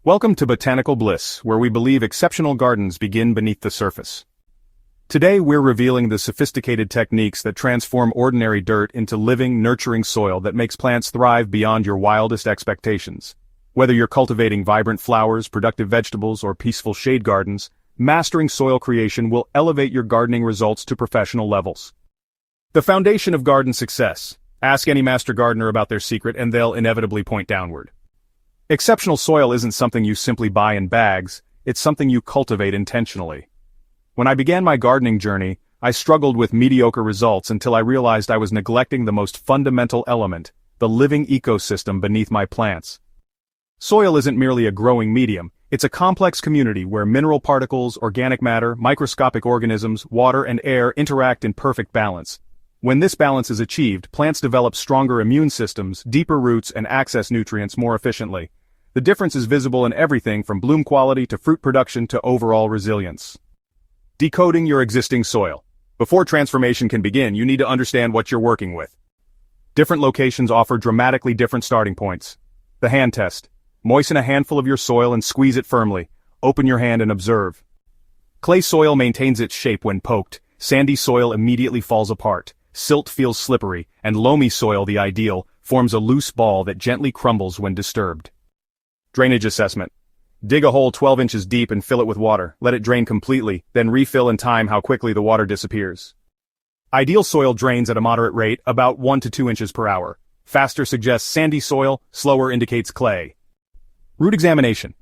Welcome to Botanical Bliss, where we believe exceptional gardens begin beneath the surface. Today we're revealing the sophisticated techniques that transform ordinary dirt into living, nurturing soil that makes plants thrive beyond your wildest expectations. Whether you're cultivating vibrant flowers, productive vegetables, or peaceful shade gardens, mastering soil creation will elevate your gardening results to professional levels. The foundation of garden success. Ask any master gardener about their secret and they'll inevitably point downward. Exceptional soil isn't something you simply buy in bags, it's something you cultivate intentionally. When I began my gardening journey, I struggled with mediocre results until I realized I was neglecting the most fundamental element, the living ecosystem beneath my plants. Soil isn't merely a growing medium, it's a complex community where mineral particles, organic matter, microscopic organisms, water and air interact in perfect balance. When this balance is achieved, plants develop stronger immune systems, deeper roots, and access nutrients more efficiently. The difference is visible in everything from bloom quality to fruit production to overall resilience. Decoding your existing soil. Before transformation can begin, you need to understand what you're working with. Different locations offer dramatically different starting points. The hand test. Moisten a handful of your soil and squeeze it firmly. Open your hand and observe. Clay soil maintains its shape when poked. Sandy soil immediately falls apart. Silt feels slippery, and loamy soil, the ideal, forms a loose ball that gently crumbles when disturbed. Drainage assessment. Dig a hole 12 inches deep and fill it with water. Let it drain completely, then refill and time how quickly the water disappears. Ideal soil drains at a moderate rate, about 1 to 2 inches per hour. Faster suggests sandy soil, slower indicates clay. Root examination.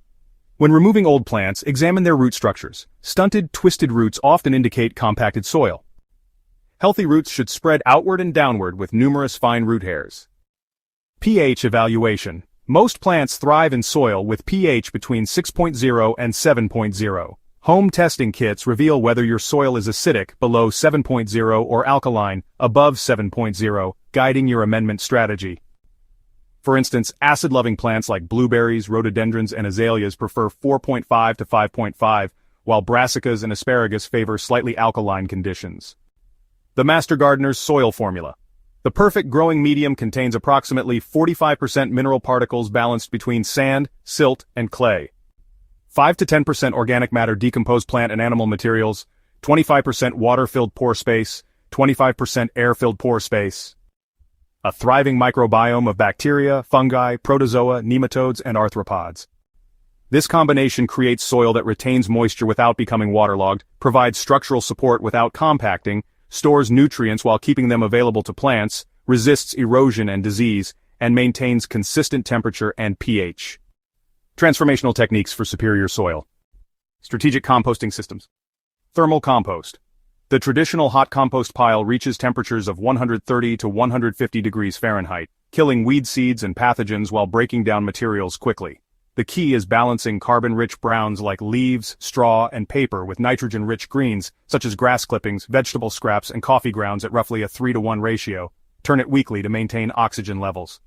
When removing old plants, examine their root structures. Stunted, twisted roots often indicate compacted soil. Healthy roots should spread outward and downward with numerous fine root hairs. pH evaluation. Most plants thrive in soil with pH between 6.0 and 7.0. Home testing kits reveal whether your soil is acidic, below 7.0, or alkaline, above 7.0, guiding your amendment strategy. For instance, acid-loving plants like blueberries, rhododendrons, and azaleas prefer 4.5 to 5.5, while brassicas and asparagus favor slightly alkaline conditions. The Master Gardener's Soil Formula. The perfect growing medium contains approximately 45% mineral particles balanced between sand, silt, and clay. 5 to 10% organic matter decomposed plant and animal materials, 25% water-filled pore space, 25% air-filled pore space. A thriving microbiome of bacteria, fungi, protozoa, nematodes, and arthropods. This combination creates soil that retains moisture without becoming waterlogged, provides structural support without compacting, stores nutrients while keeping them available to plants, resists erosion and disease, and maintains consistent temperature and pH. Transformational techniques for superior soil. Strategic composting systems. Thermal compost. The traditional hot compost pile reaches temperatures of 130 to 150 degrees Fahrenheit, killing weed seeds and pathogens while breaking down materials quickly. The key is balancing carbon-rich browns like leaves, straw, and paper with nitrogen-rich greens, such as grass clippings, vegetable scraps, and coffee grounds at roughly a 3-to-1 ratio. Turn it weekly to maintain oxygen levels.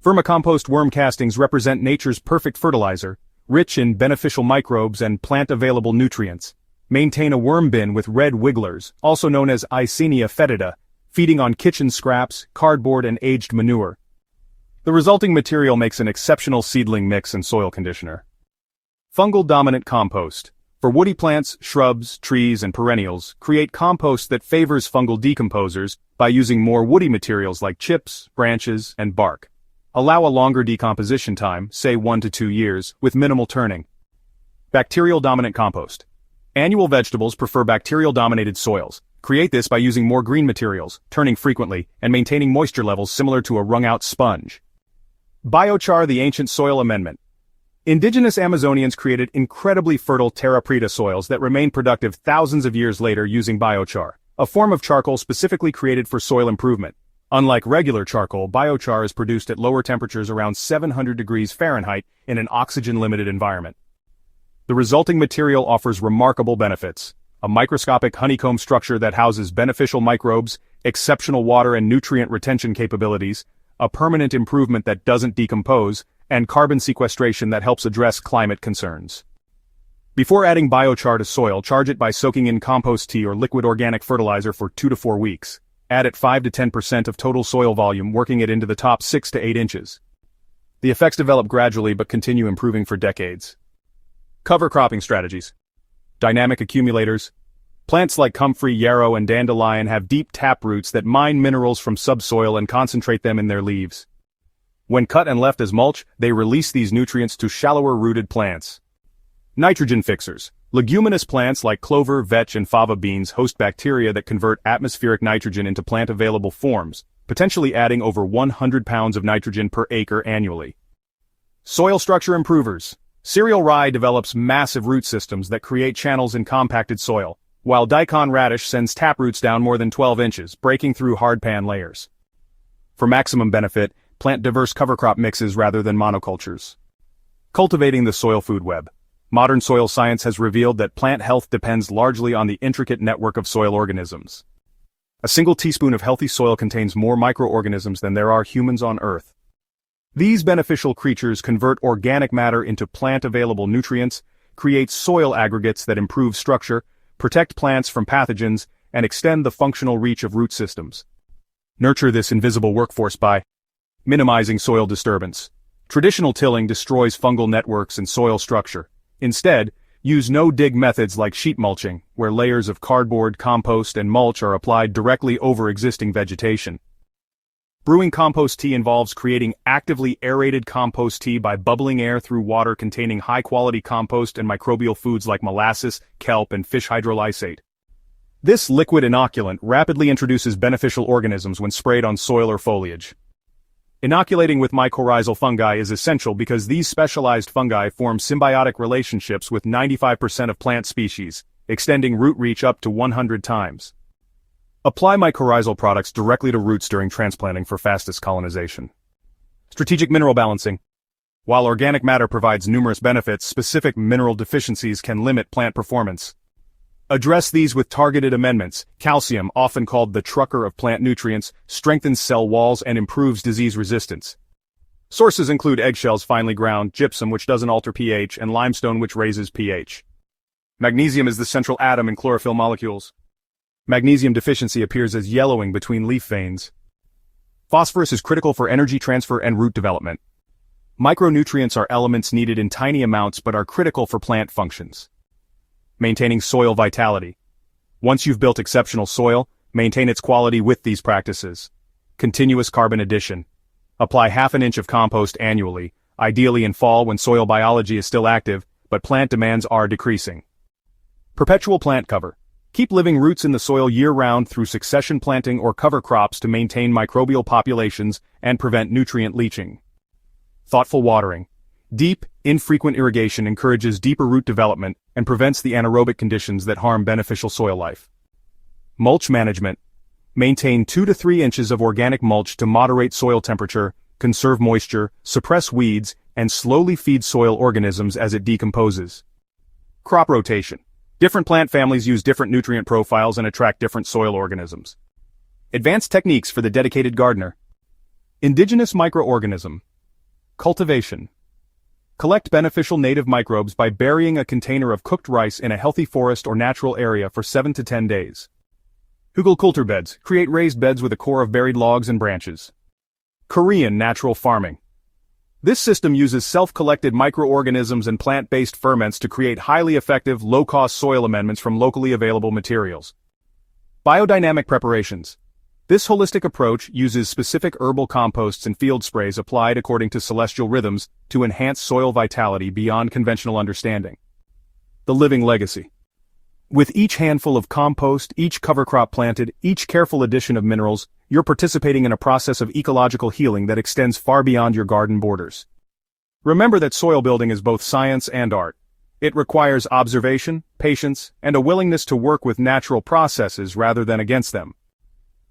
Vermicompost worm castings represent nature's perfect fertilizer, rich in beneficial microbes and plant-available nutrients. Maintain a worm bin with red wigglers, also known as Eisenia fetida, feeding on kitchen scraps, cardboard, and aged manure. The resulting material makes an exceptional seedling mix and soil conditioner. Fungal-dominant compost. For woody plants, shrubs, trees, and perennials, create compost that favors fungal decomposers by using more woody materials like chips, branches, and bark. Allow a longer decomposition time, say 1 to 2 years, with minimal turning. Bacterial-dominant compost. Annual vegetables prefer bacterial-dominated soils. Create this by using more green materials, turning frequently, and maintaining moisture levels similar to a wrung-out sponge. Biochar, the ancient soil amendment. Indigenous Amazonians created incredibly fertile terra preta soils that remain productive thousands of years later using biochar, a form of charcoal specifically created for soil improvement. Unlike regular charcoal, biochar is produced at lower temperatures around 700 degrees Fahrenheit in an oxygen-limited environment. The resulting material offers remarkable benefits. A microscopic honeycomb structure that houses beneficial microbes, exceptional water and nutrient retention capabilities, a permanent improvement that doesn't decompose, and carbon sequestration that helps address climate concerns. Before adding biochar to soil, charge it by soaking in compost tea or liquid organic fertilizer for 2 to 4 weeks. Add at 5 to 10% of total soil volume, working it into the top 6 to 8 inches. The effects develop gradually but continue improving for decades. Cover cropping strategies. Dynamic accumulators. Plants like comfrey, yarrow, and dandelion have deep tap roots that mine minerals from subsoil and concentrate them in their leaves. When cut and left as mulch, they release these nutrients to shallower-rooted plants. Nitrogen fixers. Leguminous plants like clover, vetch, and fava beans host bacteria that convert atmospheric nitrogen into plant-available forms, potentially adding over 100 pounds of nitrogen per acre annually. Soil structure improvers. Cereal rye develops massive root systems that create channels in compacted soil, while daikon radish sends taproots down more than 12 inches, breaking through hardpan layers. For maximum benefit, plant diverse cover crop mixes rather than monocultures. Cultivating the soil food web. Modern soil science has revealed that plant health depends largely on the intricate network of soil organisms. A single teaspoon of healthy soil contains more microorganisms than there are humans on Earth. These beneficial creatures convert organic matter into plant-available nutrients, create soil aggregates that improve structure, protect plants from pathogens, and extend the functional reach of root systems. Nurture this invisible workforce by minimizing soil disturbance. Traditional tilling destroys fungal networks and soil structure. Instead, use no-dig methods like sheet mulching, where layers of cardboard, compost, and mulch are applied directly over existing vegetation. Brewing compost tea involves creating actively aerated compost tea by bubbling air through water containing high-quality compost and microbial foods like molasses, kelp, and fish hydrolysate. This liquid inoculant rapidly introduces beneficial organisms when sprayed on soil or foliage. Inoculating with mycorrhizal fungi is essential because these specialized fungi form symbiotic relationships with 95% of plant species, extending root reach up to 100 times. Apply mycorrhizal products directly to roots during transplanting for fastest colonization. Strategic mineral balancing. While organic matter provides numerous benefits, specific mineral deficiencies can limit plant performance. Address these with targeted amendments. Calcium, often called the trucker of plant nutrients, strengthens cell walls and improves disease resistance. Sources include eggshells finely ground, gypsum which doesn't alter pH, and limestone which raises pH. Magnesium is the central atom in chlorophyll molecules. Magnesium deficiency appears as yellowing between leaf veins. Phosphorus is critical for energy transfer and root development. Micronutrients are elements needed in tiny amounts but are critical for plant functions. Maintaining soil vitality. Once you've built exceptional soil, maintain its quality with these practices. Continuous carbon addition. Apply half an inch of compost annually, ideally in fall when soil biology is still active, but plant demands are decreasing. Perpetual plant cover. Keep living roots in the soil year-round through succession planting or cover crops to maintain microbial populations and prevent nutrient leaching. Thoughtful watering. Deep, infrequent irrigation encourages deeper root development and prevents the anaerobic conditions that harm beneficial soil life. Mulch management. Maintain 2 to 3 inches of organic mulch to moderate soil temperature, conserve moisture, suppress weeds, and slowly feed soil organisms as it decomposes. Crop rotation. Different plant families use different nutrient profiles and attract different soil organisms. Advanced techniques for the dedicated gardener. Indigenous microorganism. Cultivation. Collect beneficial native microbes by burying a container of cooked rice in a healthy forest or natural area for 7 to 10 days. Hugelkultur beds. Create raised beds with a core of buried logs and branches. Korean natural farming. This system uses self-collected microorganisms and plant-based ferments to create highly effective, low-cost soil amendments from locally available materials. Biodynamic preparations. This holistic approach uses specific herbal composts and field sprays applied according to celestial rhythms to enhance soil vitality beyond conventional understanding. The living legacy. With each handful of compost, each cover crop planted, each careful addition of minerals, you're participating in a process of ecological healing that extends far beyond your garden borders. Remember that soil building is both science and art. It requires observation, patience, and a willingness to work with natural processes rather than against them.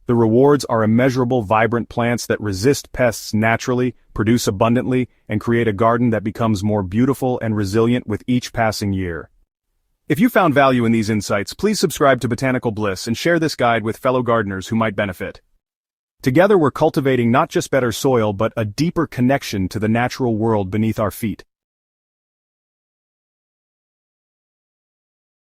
The rewards are immeasurable, vibrant plants that resist pests naturally, produce abundantly, and create a garden that becomes more beautiful and resilient with each passing year. If you found value in these insights, please subscribe to Botanical Bliss and share this guide with fellow gardeners who might benefit. Together we're cultivating not just better soil but a deeper connection to the natural world beneath our feet.